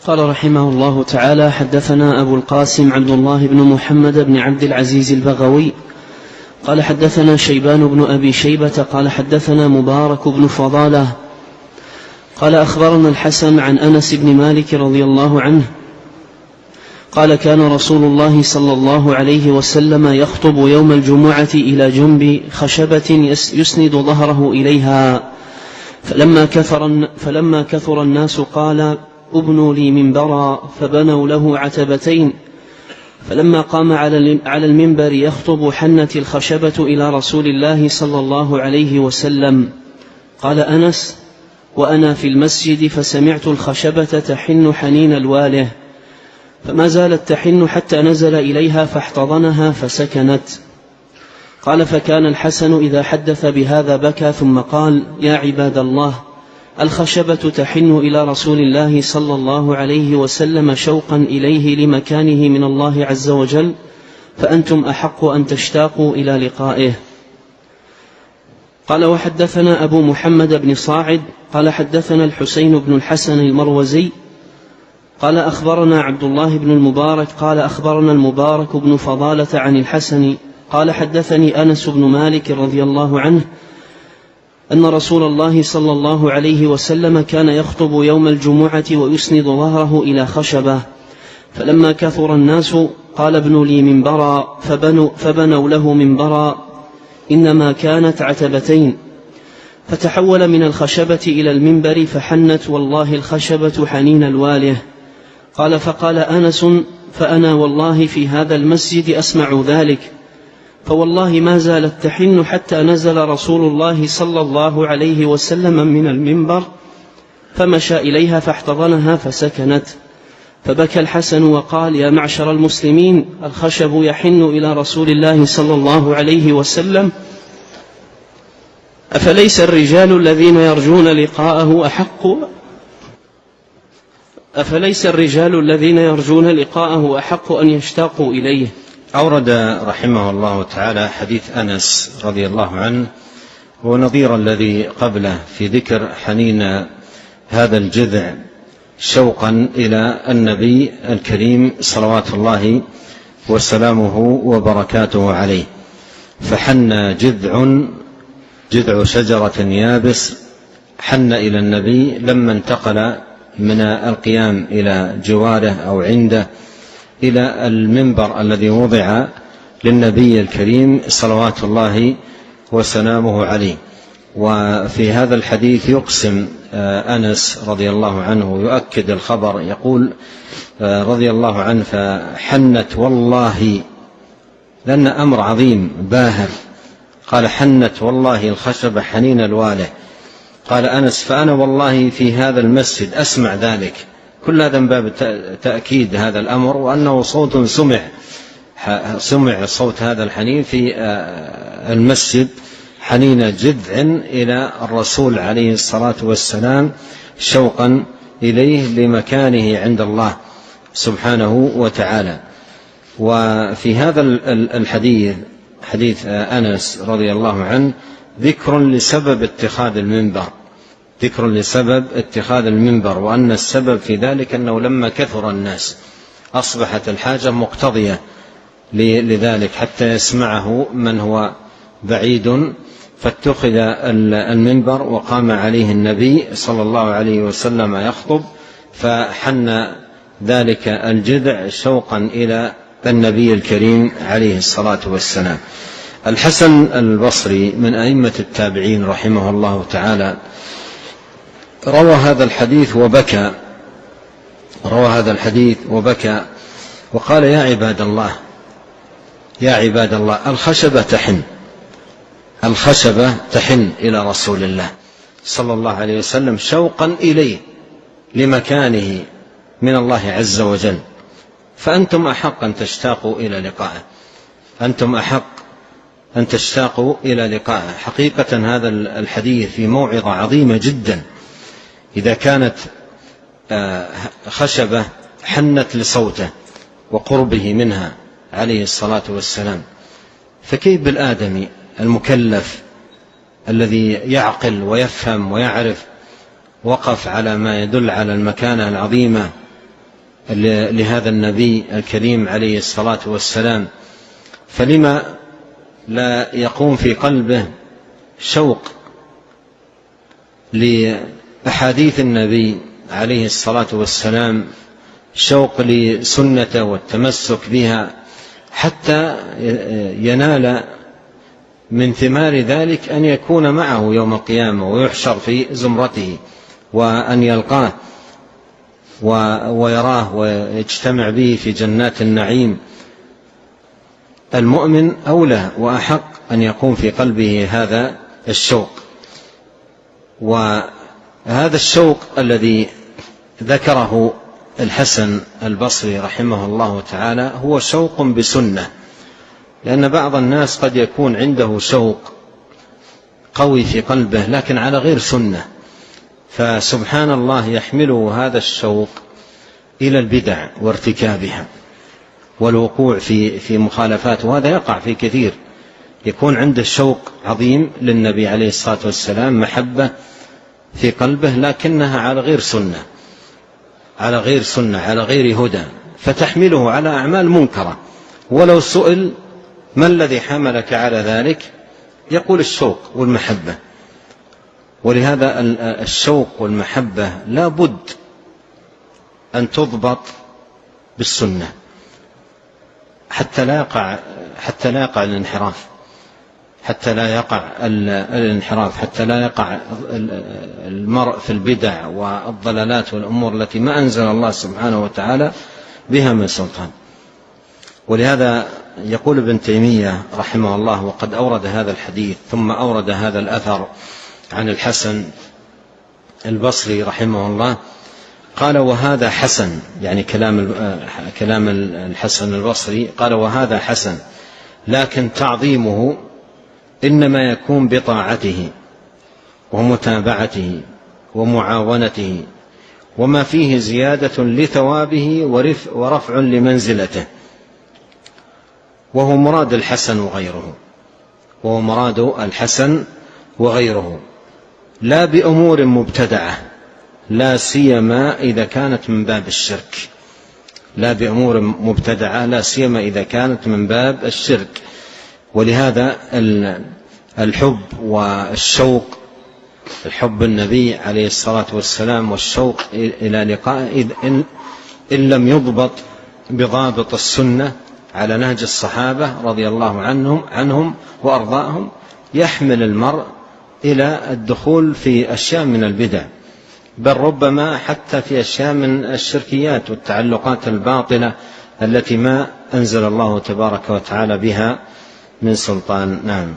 قال رحمه الله تعالى: حدثنا أبو القاسم عبد الله بن محمد بن عبد العزيز البغوي قال حدثنا شيبان بن أبي شيبة قال حدثنا مبارك بن فضالة قال أخبرنا الحسن عن أنس بن مالك رضي الله عنه قال: كان رسول الله صلى الله عليه وسلم يخطب يوم الجمعة إلى جنب خشبة يسند ظهره إليها، فلما كثر الناس قال: ابنوا لي منبرا، فبنوا له عتبتين. فلما قام على المنبر يخطب حنت الخشبة إلى رسول الله صلى الله عليه وسلم. قال أنس: وأنا في المسجد فسمعت الخشبة تحن حنين الواله، فما زالت تحن حتى نزل إليها فاحتضنها فسكنت. قال: فكان الحسن إذا حدث بهذا بكى ثم قال: يا عباد الله، الخشبة تحن إلى رسول الله صلى الله عليه وسلم شوقا إليه لمكانه من الله عز وجل، فأنتم أحق أن تشتاقوا إلى لقائه. قال: وحدثنا أبو محمد بن صاعد قال حدثنا الحسين بن الحسن المروزي قال أخبرنا عبد الله بن المبارك قال أخبرنا المبارك بن فضالة عن الحسن قال حدثني أنس بن مالك رضي الله عنه أن رسول الله صلى الله عليه وسلم كان يخطب يوم الجمعة ويسند ظهره إلى خشبة، فلما كثر الناس قال: ابنوا لي منبرا، فبنوا له منبرا، إنما كانت عتبتين، فتحول من الخشبة إلى المنبر فحنت والله الخشبة حنين الواله. قال: فقال أنس: فأنا والله في هذا المسجد أسمع ذلك، فوالله ما زالت تحن حتى نزل رسول الله صلى الله عليه وسلم من المنبر فمشى إليها فاحتضنها فسكنت. فبكى الحسن وقال: يا معشر المسلمين، الخشب يحن إلى رسول الله صلى الله عليه وسلم، أفليس الرجال الذين يرجون لقاءه أحق أن يشتاقوا إليه؟ أورد رحمه الله تعالى حديث أنس رضي الله عنه ونظير الذي قبله في ذكر حنين هذا الجذع شوقا إلى النبي الكريم صلوات الله وسلامه وبركاته عليه. فحن جذع شجرة يابس حن إلى النبي لما انتقل من القيام إلى جواره أو عنده إلى المنبر الذي وضع للنبي الكريم صلوات الله وسلامه عليه. وفي هذا الحديث يقسم أنس رضي الله عنه ويؤكد الخبر، يقول رضي الله عنه: فحنت والله، لأن أمر عظيم باهر، قال: حنت والله الخشب حنين الواله. قال أنس: فأنا والله في هذا المسجد أسمع ذلك. كل هذا من باب تأكيد هذا الأمر، وأنه صوت سمع صوت هذا الحنين في المسجد، حنين جذع إلى الرسول عليه الصلاة والسلام شوقا إليه لمكانه عند الله سبحانه وتعالى. وفي هذا الحديث حديث أنس رضي الله عنه ذكر لسبب اتخاذ المنبر، وأن السبب في ذلك أنه لما كثر الناس أصبحت الحاجة مقتضية لذلك حتى يسمعه من هو بعيد، فاتخذ المنبر وقام عليه النبي صلى الله عليه وسلم يخطب، فحن ذلك الجذع شوقا إلى النبي الكريم عليه الصلاة والسلام. الحسن البصري من أئمة التابعين رحمه الله تعالى روى هذا الحديث وبكى وقال: يا عباد الله، الخشبة تحن إلى رسول الله صلى الله عليه وسلم شوقا إليه لمكانه من الله عز وجل، فأنتم أحق أن تشتاقوا إلى لقائه. حقيقة هذا الحديث في موعظة عظيمة جدا. إذا كانت خشبة حنت لصوته وقربه منها عليه الصلاة والسلام، فكيف بالآدمي المكلف الذي يعقل ويفهم ويعرف، وقف على ما يدل على المكانة العظيمة لهذا النبي الكريم عليه الصلاة والسلام، فلما لا يقوم في قلبه شوق لأحاديث النبي عليه الصلاة والسلام، شوق لسنته والتمسك بها، حتى ينال من ثمار ذلك أن يكون معه يوم القيامة ويحشر في زمرته، وأن يلقاه ويراه ويجتمع به في جنات النعيم. المؤمن أولى وأحق أن يقوم في قلبه هذا الشوق. وهذا الشوق الذي ذكره الحسن البصري رحمه الله تعالى هو شوق بسنة، لأن بعض الناس قد يكون عنده شوق قوي في قلبه لكن على غير سنة، فسبحان الله يحمله هذا الشوق إلى البدع وارتكابها والوقوع في مخالفات، وهذا يقع في كثير. يكون عنده شوق عظيم للنبي عليه الصلاة والسلام، محبة في قلبه، لكنها على غير سنة، على غير هدى، فتحمله على أعمال منكرة. ولو سئل ما الذي حملك على ذلك يقول الشوق والمحبة. ولهذا الشوق والمحبة لا بد أن تضبط بالسنة حتى لا يقع الانحراف، حتى لا يقع المرء في البدع والضلالات والأمور التي ما أنزل الله سبحانه وتعالى بها من سلطان. ولهذا يقول ابن تيمية رحمه الله، وقد أورد هذا الحديث ثم أورد هذا الأثر عن الحسن البصري رحمه الله، قال وهذا حسن، يعني كلام الحسن البصري، قال وهذا حسن، لكن تعظيمه إنما يكون بطاعته ومتابعته ومعاونته، وما فيه زيادة لثوابه ورفع لمنزلته، وهو مراد الحسن وغيره، لا بأمور مبتدعة، لا سيما إذا كانت من باب الشرك، ولهذا الحب والشوق، الحب النبي عليه الصلاة والسلام والشوق إلى لقائه إن لم يضبط بضابط السنة على نهج الصحابة رضي الله عنهم وأرضاهم، يحمل المرء إلى الدخول في أشياء من البدع، بل ربما حتى في أشياء من الشركيات والتعلقات الباطلة التي ما أنزل الله تبارك وتعالى بها من سلطان. نعم.